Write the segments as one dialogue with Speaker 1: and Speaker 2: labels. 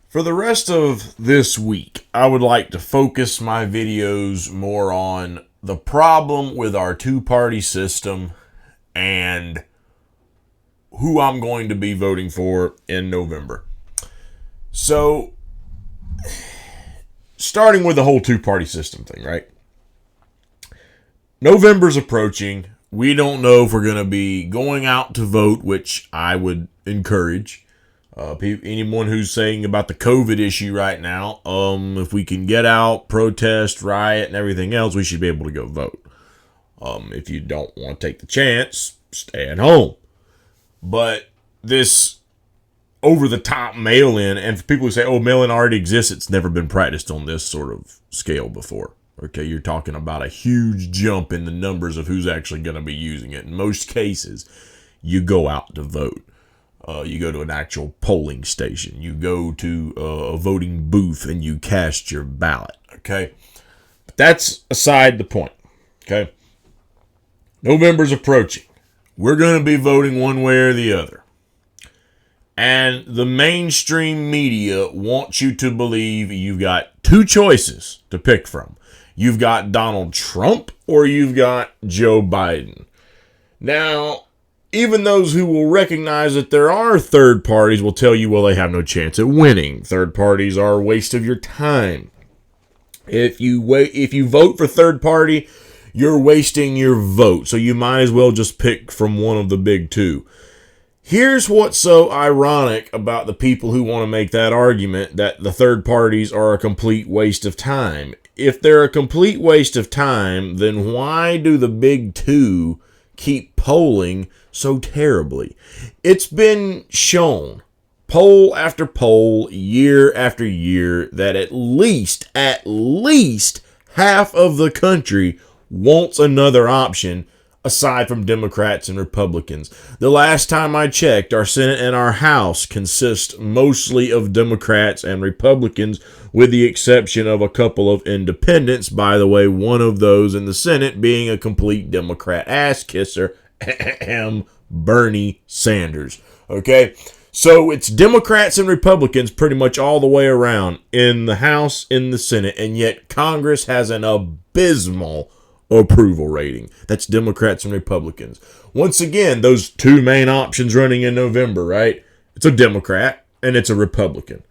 Speaker 1: For the rest of this week, I would like to focus my videos more on the problem with our two-party system and who I'm going to be voting for in November. So, starting with the whole two-party system thing, right? November's approaching. We don't know if we're going to be going out to vote, which I would encourage. Anyone who's saying about the COVID issue right now, if we can get out, protest, riot, and everything else, we should be able to go vote. If you don't want to take the chance, stay at home. But this over-the-top mail-in, and for people who say, oh, mail-in already exists, it's never been practiced on this sort of scale before. Okay, you're talking about a huge jump in the numbers of who's actually going to be using it. In most cases, you go out to vote. You go to an actual polling station. You go to a voting booth and you cast your ballot. Okay? But that's aside the point. Okay? November's approaching. We're going to be voting one way or the other. And the mainstream media wants you to believe you've got two choices to pick from. You've got Donald Trump or you've got Joe Biden. Now, even those who will recognize that there are third parties will tell you, well, they have no chance at winning. Third parties are a waste of your time. If you vote for third party, you're wasting your vote. So you might as well just pick from one of the big two. Here's what's so ironic about the people who want to make that argument that the third parties are a complete waste of time. If they're a complete waste of time, then why do the big two keep polling so terribly? It's been shown, poll after poll, year after year, that at least half of the country wants another option aside from Democrats and Republicans. The last time I checked, our Senate and our House consist mostly of Democrats and Republicans, with the exception of a couple of independents. By the way, one of those in the Senate being a complete Democrat ass kisser, Bernie Sanders. Okay? So it's Democrats and Republicans pretty much all the way around in the House, in the Senate, and yet Congress has an abysmal approval rating. That's Democrats and Republicans. Once again, those two main options running in November, right? It's a Democrat and it's a Republican.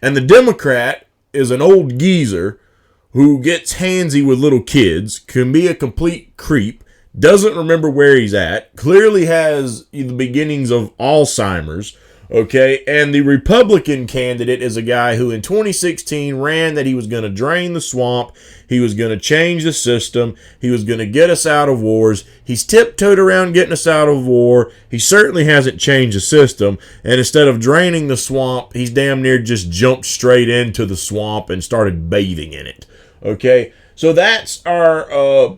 Speaker 1: And the Democrat is an old geezer who gets handsy with little kids, can be a complete creep, doesn't remember where he's at, clearly has the beginnings of Alzheimer's, okay? And the Republican candidate is a guy who in 2016 ran that he was going to drain the swamp, he was going to change the system, he was going to get us out of wars. He's tiptoed around getting us out of war. He certainly hasn't changed the system, and instead of draining the swamp, he's damn near just jumped straight into the swamp and started bathing in it, okay? So that's our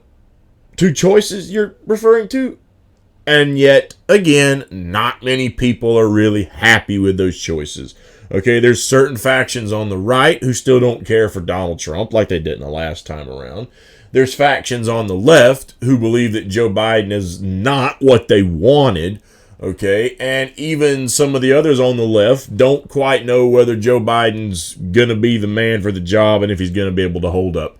Speaker 1: two choices you're referring to. And yet, again, not many people are really happy with those choices. Okay, there's certain factions on the right who still don't care for Donald Trump like they didn't the last time around. There's factions on the left who believe that Joe Biden is not what they wanted. Okay, and even some of the others on the left don't quite know whether Joe Biden's going to be the man for the job and if he's going to be able to hold up.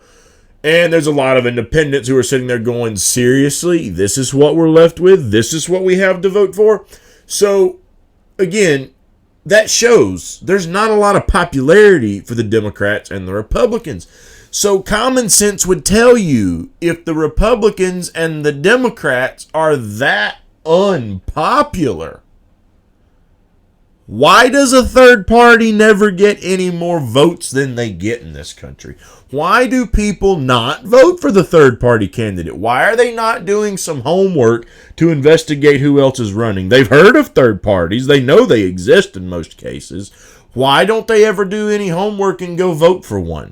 Speaker 1: And there's a lot of independents who are sitting there going, seriously, this is what we're left with? This is what we have to vote for? So, again, that shows there's not a lot of popularity for the Democrats and the Republicans. So common sense would tell you if the Republicans and the Democrats are that unpopular, why does a third party never get any more votes than they get in this country? Why do people not vote for the third party candidate? Why are they not doing some homework to investigate who else is running? They've heard of third parties. They know they exist in most cases. Why don't they ever do any homework and go vote for one?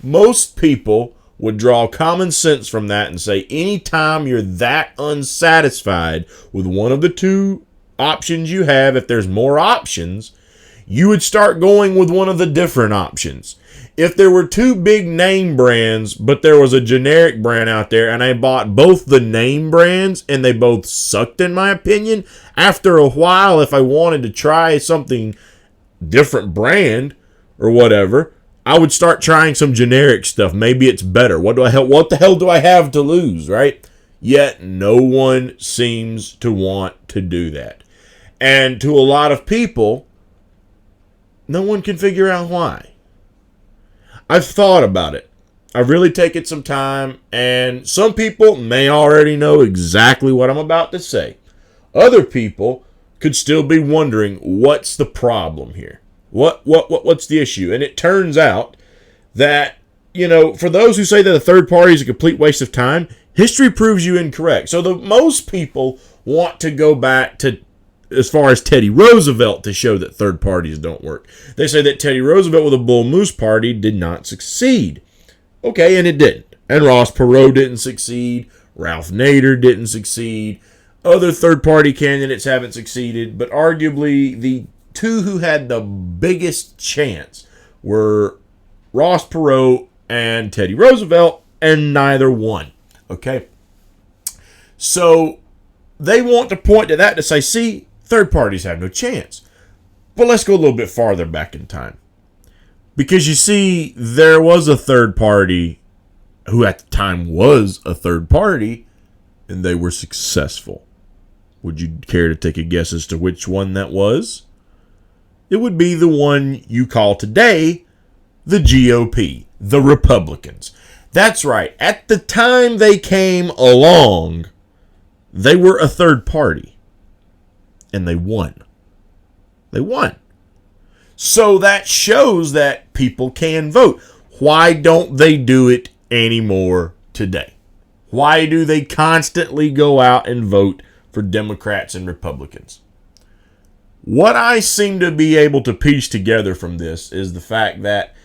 Speaker 1: Most people would draw common sense from that and say anytime you're that unsatisfied with one of the two options you have, if there's more options, you would start going with one of the different options. If there were two big name brands, but there was a generic brand out there, and I bought both the name brands, and they both sucked in my opinion, after a while, if I wanted to try something different brand or whatever, I would start trying some generic stuff. Maybe it's better. What the hell do I have to lose, right? Yet no one seems to want to do that. And to a lot of people, no one can figure out why. I've thought about it. I've really taken some time, and some people may already know exactly what I'm about to say. Other people could still be wondering, what's the problem here? What's the issue? And it turns out that, for those who say that a third party is a complete waste of time, history proves you incorrect. So most people want to go back to as far as Teddy Roosevelt to show that third parties don't work. They say that Teddy Roosevelt with a Bull Moose Party did not succeed. Okay, and it didn't. And Ross Perot didn't succeed. Ralph Nader didn't succeed. Other third-party candidates haven't succeeded, but arguably the two who had the biggest chance were Ross Perot and Teddy Roosevelt, and neither won. Okay? So they want to point to that to say, see, third parties have no chance. But let's go a little bit farther back in time. Because you see, there was a third party who at the time was a third party, and they were successful. Would you care to take a guess as to which one that was? It would be the one you call today the GOP, the Republicans. That's right. At the time they came along, they were a third party. And they won. They won. So that shows that people can vote. Why don't they do it anymore today? Why do they constantly go out and vote for Democrats and Republicans? What I seem to be able to piece together from this is the fact that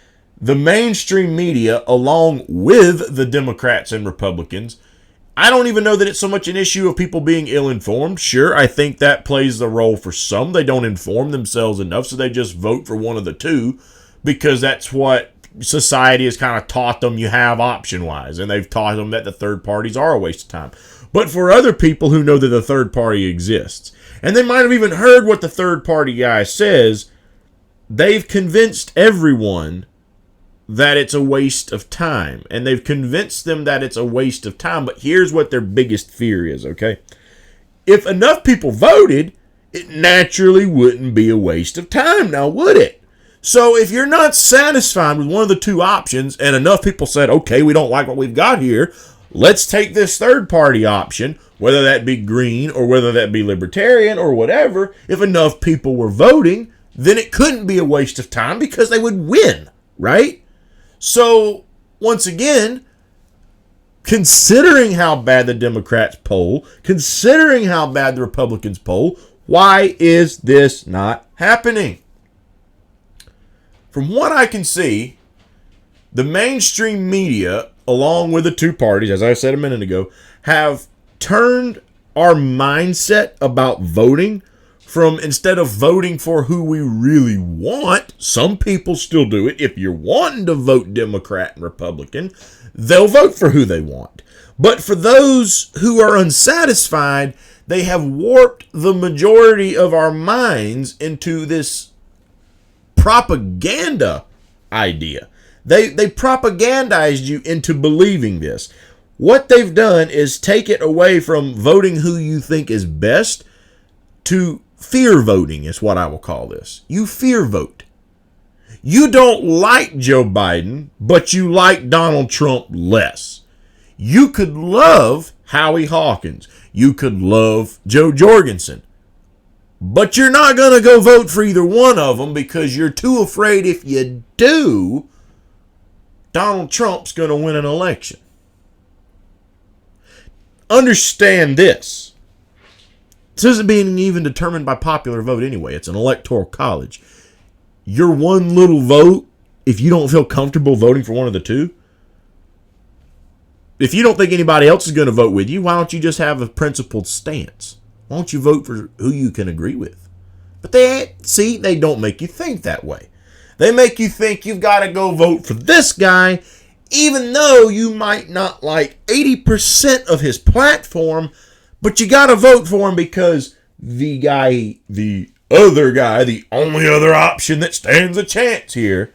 Speaker 1: the mainstream media, along with the Democrats and Republicans, I don't even know that it's so much an issue of people being ill-informed. Sure, I think that plays the role for some. They don't inform themselves enough, so they just vote for one of the two because that's what society has kind of taught them you have option-wise, and they've taught them that the third parties are a waste of time. But for other people who know that the third party exists, and they might have even heard what the third party guy says, they've convinced everyone that it's a waste of time. And they've convinced them that it's a waste of time. But here's what their biggest fear is, okay? If enough people voted, it naturally wouldn't be a waste of time, now would it? So if you're not satisfied with one of the two options, and enough people said, okay, we don't like what we've got here, let's take this third party option, whether that be green or whether that be libertarian or whatever, if enough people were voting, then it couldn't be a waste of time because they would win, right? So, once again, considering how bad the Democrats poll, considering how bad the Republicans poll, why is this not happening? From what I can see, the mainstream media, along with the two parties, as I said a minute ago, have turned our mindset about voting from, instead of voting for who we really want, some people still do it. If you're wanting to vote Democrat and Republican, they'll vote for who they want. But for those who are unsatisfied, they have warped the majority of our minds into this propaganda idea. They propagandized you into believing this. What they've done is take it away from voting who you think is best to fear voting is what I will call this. You fear vote. You don't like Joe Biden, but you like Donald Trump less. You could love Howie Hawkins. You could love Joe Jorgensen. But you're not going to go vote for either one of them because you're too afraid if you do, Donald Trump's going to win an election. Understand this. This isn't being even determined by popular vote anyway. It's an electoral college. Your one little vote, if you don't feel comfortable voting for one of the two, if you don't think anybody else is going to vote with you, why don't you just have a principled stance? Why don't you vote for who you can agree with? But they don't make you think that way. They make you think you've got to go vote for this guy, even though you might not like 80% of his platform, but you got to vote for him because the guy, the other guy, the only other option that stands a chance here,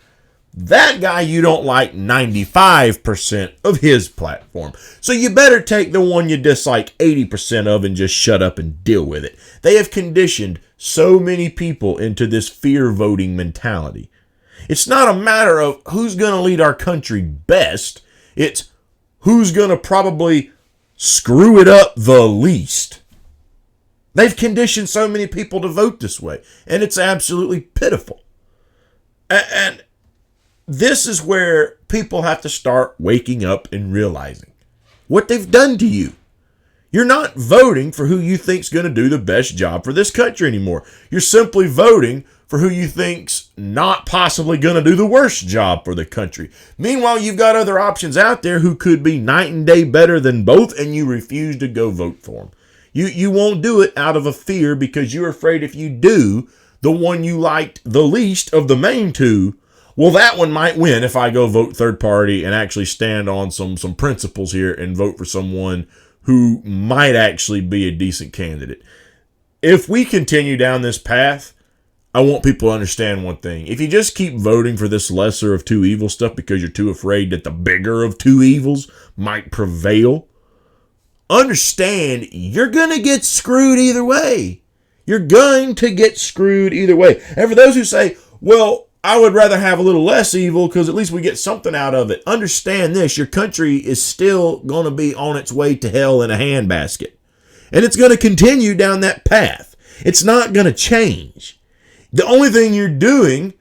Speaker 1: that guy you don't like 95% of his platform. So you better take the one you dislike 80% of and just shut up and deal with it. They have conditioned so many people into this fear voting mentality. It's not a matter of who's going to lead our country best. It's who's going to probably screw it up the least. They've conditioned so many people to vote this way, and it's absolutely pitiful. And this is where people have to start waking up and realizing what they've done to you. You're not voting for who you think's going to do the best job for this country anymore. You're simply voting for who you think's not possibly going to do the worst job for the country. Meanwhile, you've got other options out there who could be night and day better than both, and you refuse to go vote for them. You won't do it out of a fear because you're afraid if you do, the one you liked the least of the main two, well, that one might win if I go vote third party and actually stand on some principles here and vote for someone who might actually be a decent candidate. If we continue down this path, I want people to understand one thing. If you just keep voting for this lesser of two evil stuff because you're too afraid that the bigger of two evils might prevail, understand you're going to get screwed either way. You're going to get screwed either way. And for those who say, well, I would rather have a little less evil because at least we get something out of it. Understand this, your country is still going to be on its way to hell in a handbasket. And it's going to continue down that path. It's not going to change. The only thing you're doing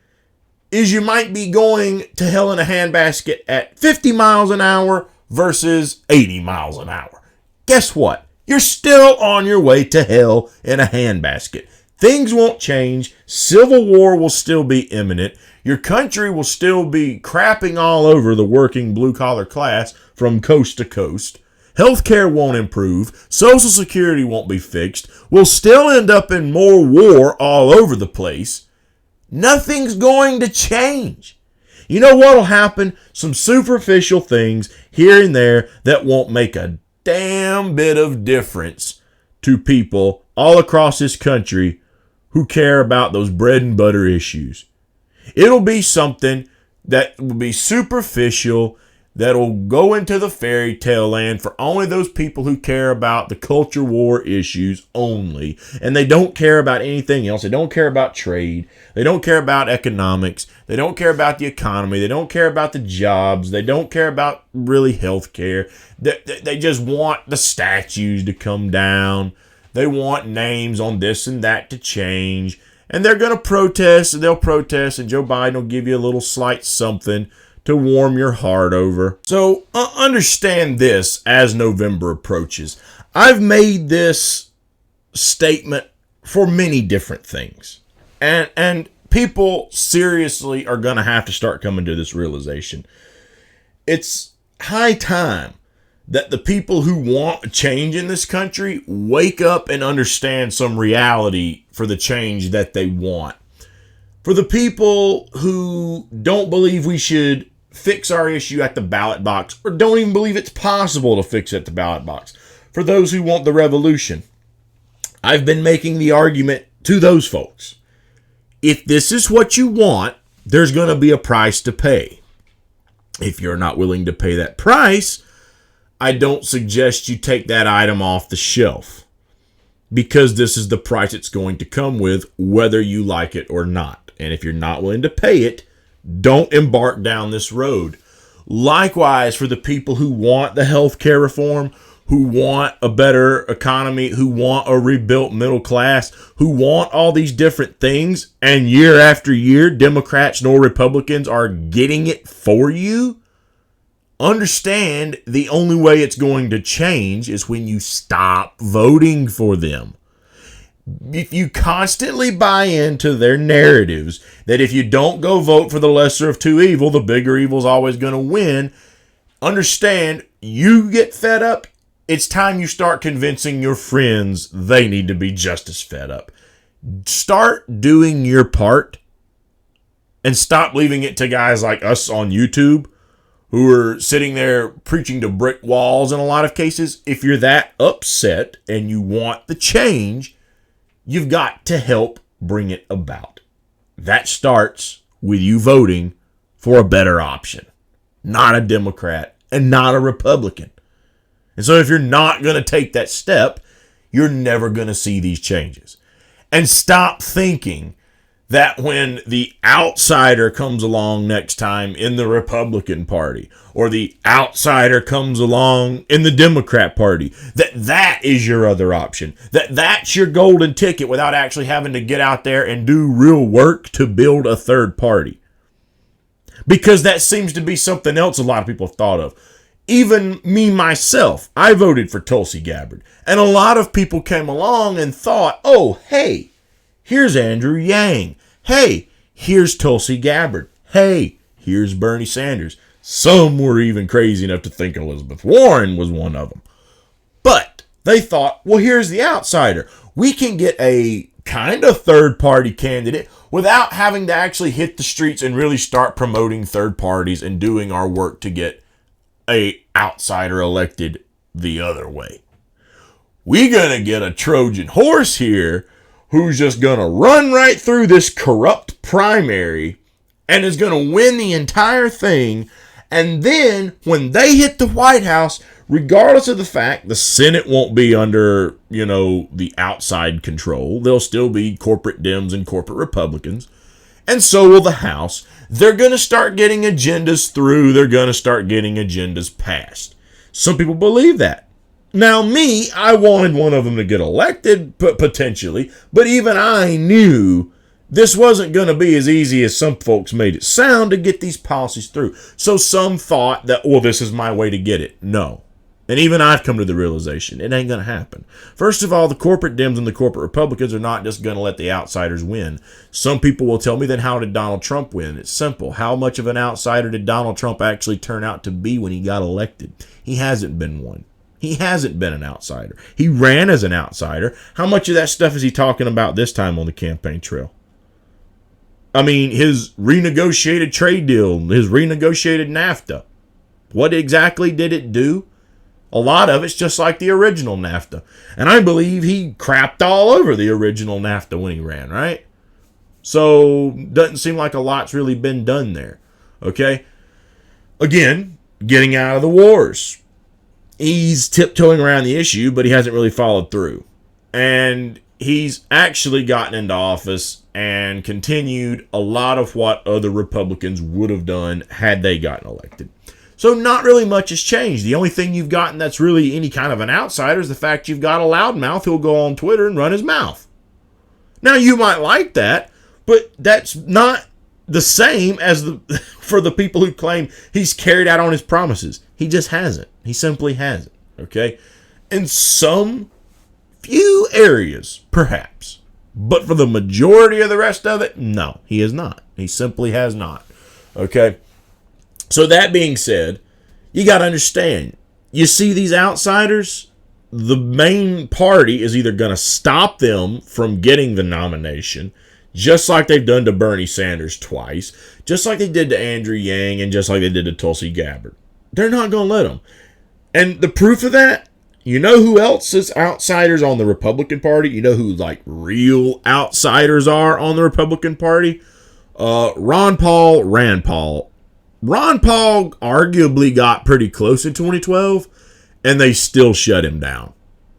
Speaker 1: is you might be going to hell in a handbasket at 50 miles an hour versus 80 miles an hour. Guess what? You're still on your way to hell in a handbasket. Things won't change. Civil war will still be imminent. Your country will still be crapping all over the working blue-collar class from coast to coast. Healthcare won't improve. Social Security won't be fixed. We'll still end up in more war all over the place. Nothing's going to change. You know what'll happen? Some superficial things here and there that won't make a damn bit of difference to people all across this country who care about those bread and butter issues. It'll be something that will be superficial, that'll go into the fairy tale land for only those people who care about the culture war issues only. And they don't care about anything else. They don't care about trade. They don't care about economics. They don't care about the economy. They don't care about the jobs. They don't care about really health care. They just want the statues to come down. They want names on this and that to change. And they're going to protest, and they'll protest, and Joe Biden will give you a little slight something to warm your heart over. So understand this as November approaches. I've made this statement for many different things. And people seriously are going to have to start coming to this realization. It's high time that the people who want a change in this country wake up and understand some reality for the change that they want. For the people who don't believe we should fix our issue at the ballot box, or don't even believe it's possible to fix it at the ballot box. For those who want the revolution, I've been making the argument to those folks. If this is what you want, there's going to be a price to pay. If you're not willing to pay that price, I don't suggest you take that item off the shelf, because this is the price it's going to come with, whether you like it or not. And if you're not willing to pay it, don't embark down this road. Likewise, for the people who want the healthcare reform, who want a better economy, who want a rebuilt middle class, who want all these different things, and year after year, Democrats nor Republicans are getting it for you, understand the only way it's going to change is when you stop voting for them. If you constantly buy into their narratives that if you don't go vote for the lesser of two evil, the bigger evil is always going to win, understand you get fed up. It's time you start convincing your friends they need to be just as fed up. Start doing your part and stop leaving it to guys like us on YouTube who are sitting there preaching to brick walls in a lot of cases. If you're that upset and you want the change, you've got to help bring it about. That starts with you voting for a better option, not a Democrat and not a Republican. And so if you're not going to take that step, you're never going to see these changes. And stop thinking that when the outsider comes along next time in the Republican Party, or the outsider comes along in the Democrat Party, that is your other option. That's your golden ticket without actually having to get out there and do real work to build a third party. Because that seems to be something else a lot of people have thought of. Even me, myself, I voted for Tulsi Gabbard. And a lot of people came along and thought, oh, hey, here's Andrew Yang. Hey, here's Tulsi Gabbard. Hey, here's Bernie Sanders. Some were even crazy enough to think Elizabeth Warren was one of them. But they thought, well, here's the outsider. We can get a kind of third-party candidate without having to actually hit the streets and really start promoting third parties and doing our work to get a outsider elected the other way. We're going to get a Trojan horse here who's just going to run right through this corrupt primary and is going to win the entire thing. And then when they hit the White House, regardless of the fact the Senate won't be under, the outside control, there'll still be corporate Dems and corporate Republicans. And so will the House. They're going to start getting agendas through. They're going to start getting agendas passed. Some people believe that. Now, me, I wanted one of them to get elected, potentially, but even I knew this wasn't going to be as easy as some folks made it sound to get these policies through. So some thought that, well, this is my way to get it. No. And even I've come to the realization it ain't going to happen. First of all, the corporate Dems and the corporate Republicans are not just going to let the outsiders win. Some people will tell me, then how did Donald Trump win? It's simple. How much of an outsider did Donald Trump actually turn out to be when he got elected? He hasn't been one. He hasn't been an outsider. He ran as an outsider. How much of that stuff is he talking about this time on the campaign trail? I mean, his renegotiated trade deal, his renegotiated NAFTA. What exactly did it do? A lot of it's just like the original NAFTA. And I believe he crapped all over the original NAFTA when he ran, right? So, doesn't seem like a lot's really been done there. Okay? Again, getting out of the wars. He's tiptoeing around the issue, but he hasn't really followed through. And he's actually gotten into office and continued a lot of what other Republicans would have done had they gotten elected. So not really much has changed. The only thing you've gotten that's really any kind of an outsider is the fact you've got a loudmouth who'll go on Twitter and run his mouth. Now, you might like that, but that's not the same as for the people who claim he's carried out on his promises. He just hasn't. He simply hasn't. Okay? In some few areas, perhaps. But for the majority of the rest of it, no, he is not. He simply has not. Okay? So that being said, you got to understand, you see these outsiders, the main party is either going to stop them from getting the nomination, just like they've done to Bernie Sanders twice, just like they did to Andrew Yang, and just like they did to Tulsi Gabbard. They're not going to let them. And the proof of that, you know who else is outsiders on the Republican Party? You know who, real outsiders are on the Republican Party? Ron Paul, Rand Paul. Ron Paul arguably got pretty close in 2012, and they still shut him down.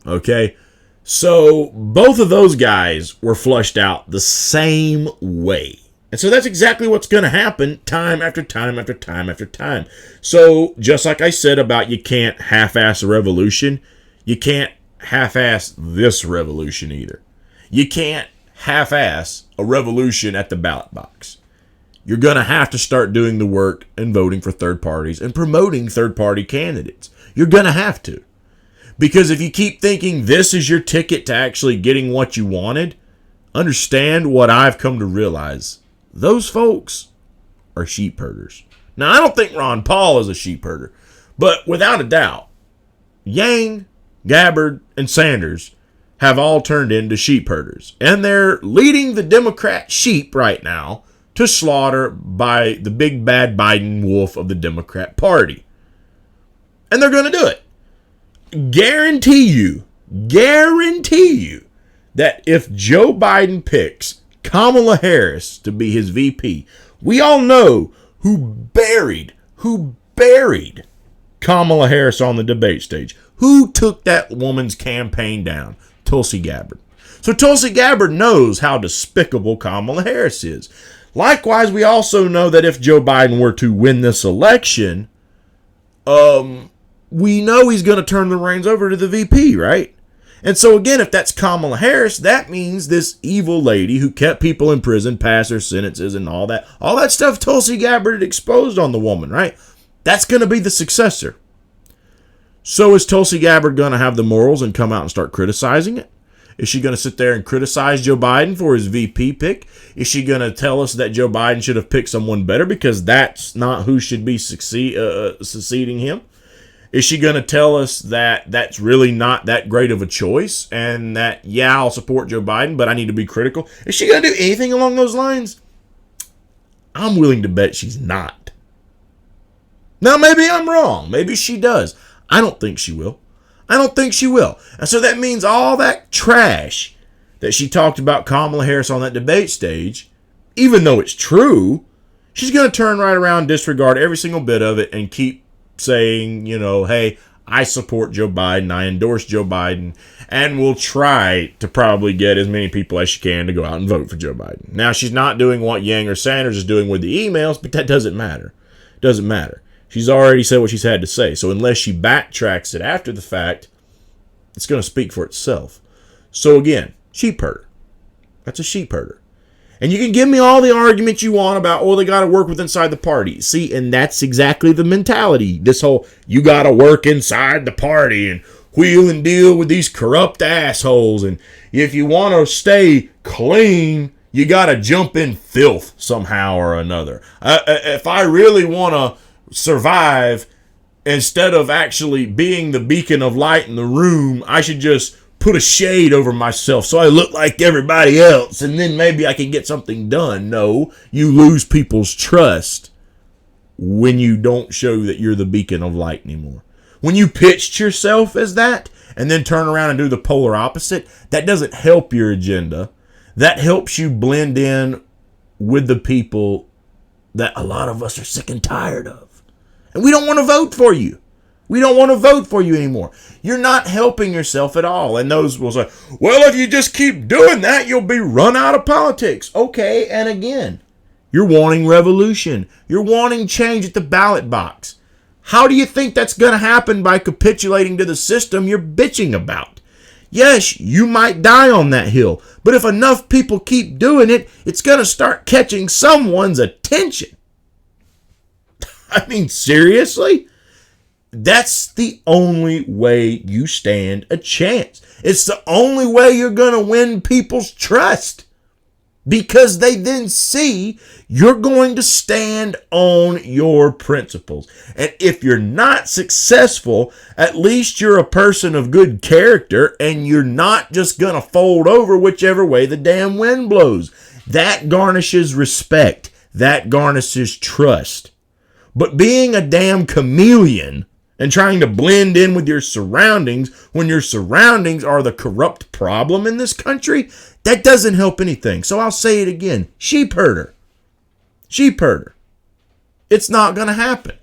Speaker 1: Okay? So, both of those guys were flushed out the same way. And so that's exactly what's going to happen time after time after time after time. So, just like I said about you can't half-ass a revolution, you can't half-ass this revolution either. You can't half-ass a revolution at the ballot box. You're going to have to start doing the work and voting for third parties and promoting third-party candidates. You're going to have to. Because if you keep thinking this is your ticket to actually getting what you wanted, understand what I've come to realize. Those folks are sheep herders. Now, I don't think Ron Paul is a sheep herder, but without a doubt, Yang, Gabbard, and Sanders have all turned into sheep herders. And they're leading the Democrat sheep right now to slaughter by the big bad Biden wolf of the Democrat Party. And they're going to do it. Guarantee you that if Joe Biden picks Kamala Harris to be his VP. We all know who buried Kamala Harris on the debate stage. Who took that woman's campaign down? Tulsi Gabbard. So Tulsi Gabbard knows how despicable Kamala Harris is. Likewise, we also know that if Joe Biden were to win this election, we know he's going to turn the reins over to the VP, right? And so again, if that's Kamala Harris, that means this evil lady who kept people in prison, passed their sentences and all that stuff Tulsi Gabbard had exposed on the woman, right? That's going to be the successor. So is Tulsi Gabbard going to have the morals and come out and start criticizing it? Is she going to sit there and criticize Joe Biden for his VP pick? Is she going to tell us that Joe Biden should have picked someone better because that's not who should be succeeding him? Is she going to tell us that that's really not that great of a choice and that, yeah, I'll support Joe Biden, but I need to be critical? Is she going to do anything along those lines? I'm willing to bet she's not. Now, maybe I'm wrong. Maybe she does. I don't think she will. And so that means all that trash that she talked about Kamala Harris on that debate stage, even though it's true, she's going to turn right around, disregard every single bit of it, and keep saying, hey, I support Joe Biden, I endorse Joe Biden, and will try to probably get as many people as she can to go out and vote for Joe Biden. Now, she's not doing what Yang or Sanders is doing with the emails, but that doesn't matter. She's already said what she's had to say. So unless she backtracks it after the fact, it's going to speak for itself. So again, sheep herder. That's a sheep herder. And you can give me all the arguments you want about, they got to work with inside the party. See, and that's exactly the mentality. This whole, you got to work inside the party and wheel and deal with these corrupt assholes. And if you want to stay clean, you got to jump in filth somehow or another. If I really want to survive, instead of actually being the beacon of light in the room, I should just put a shade over myself so I look like everybody else, and then maybe I can get something done. No, you lose people's trust when you don't show that you're the beacon of light anymore. When you pitched yourself as that and then turn around and do the polar opposite, that doesn't help your agenda. That helps you blend in with the people that a lot of us are sick and tired of. And we don't want to vote for you. We don't want to vote for you anymore. You're not helping yourself at all. And those will say, well, if you just keep doing that, you'll be run out of politics. Okay, and again, you're wanting revolution. You're wanting change at the ballot box. How do you think that's going to happen by capitulating to the system you're bitching about? Yes, you might die on that hill. But if enough people keep doing it, it's going to start catching someone's attention. I mean, seriously? That's the only way you stand a chance. It's the only way you're going to win people's trust. Because they then see you're going to stand on your principles. And if you're not successful, at least you're a person of good character and you're not just going to fold over whichever way the damn wind blows. That garnishes respect. That garnishes trust. But being a damn chameleon and trying to blend in with your surroundings when your surroundings are the corrupt problem in this country, that doesn't help anything. So I'll say it again. Sheep herder. Sheep herder. It's not going to happen.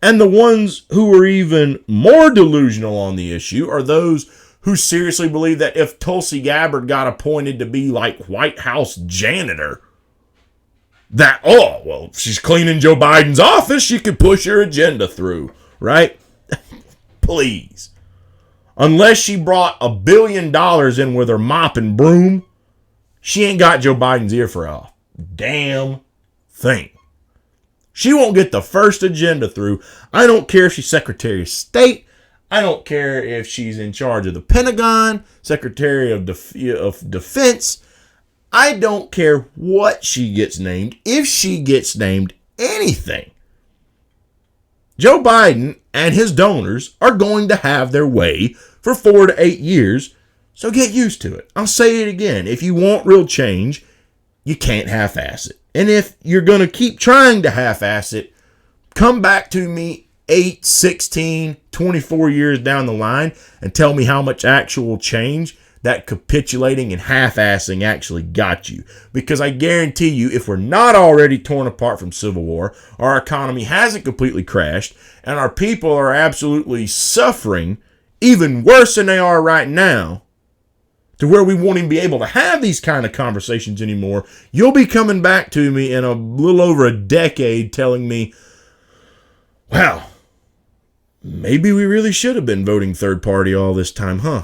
Speaker 1: And the ones who are even more delusional on the issue are those who seriously believe that if Tulsi Gabbard got appointed to be like White House janitor, that, if she's cleaning Joe Biden's office, she could push her agenda through, right? Please. Unless she brought $1 billion in with her mop and broom, she ain't got Joe Biden's ear for a damn thing. She won't get the first agenda through. I don't care if she's Secretary of State. I don't care if she's in charge of the Pentagon, Secretary of Defense. I don't care what she gets named, if she gets named anything. Joe Biden and his donors are going to have their way for 4 to 8 years, so get used to it. I'll say it again. If you want real change, you can't half-ass it. And if you're going to keep trying to half-ass it, come back to me 8, 16, 24 years down the line and tell me how much actual change that capitulating and half-assing actually got you. Because I guarantee you, if we're not already torn apart from civil war, our economy hasn't completely crashed, and our people are absolutely suffering even worse than they are right now, to where we won't even be able to have these kind of conversations anymore, you'll be coming back to me in a little over a decade telling me, wow, maybe we really should have been voting third party all this time, huh?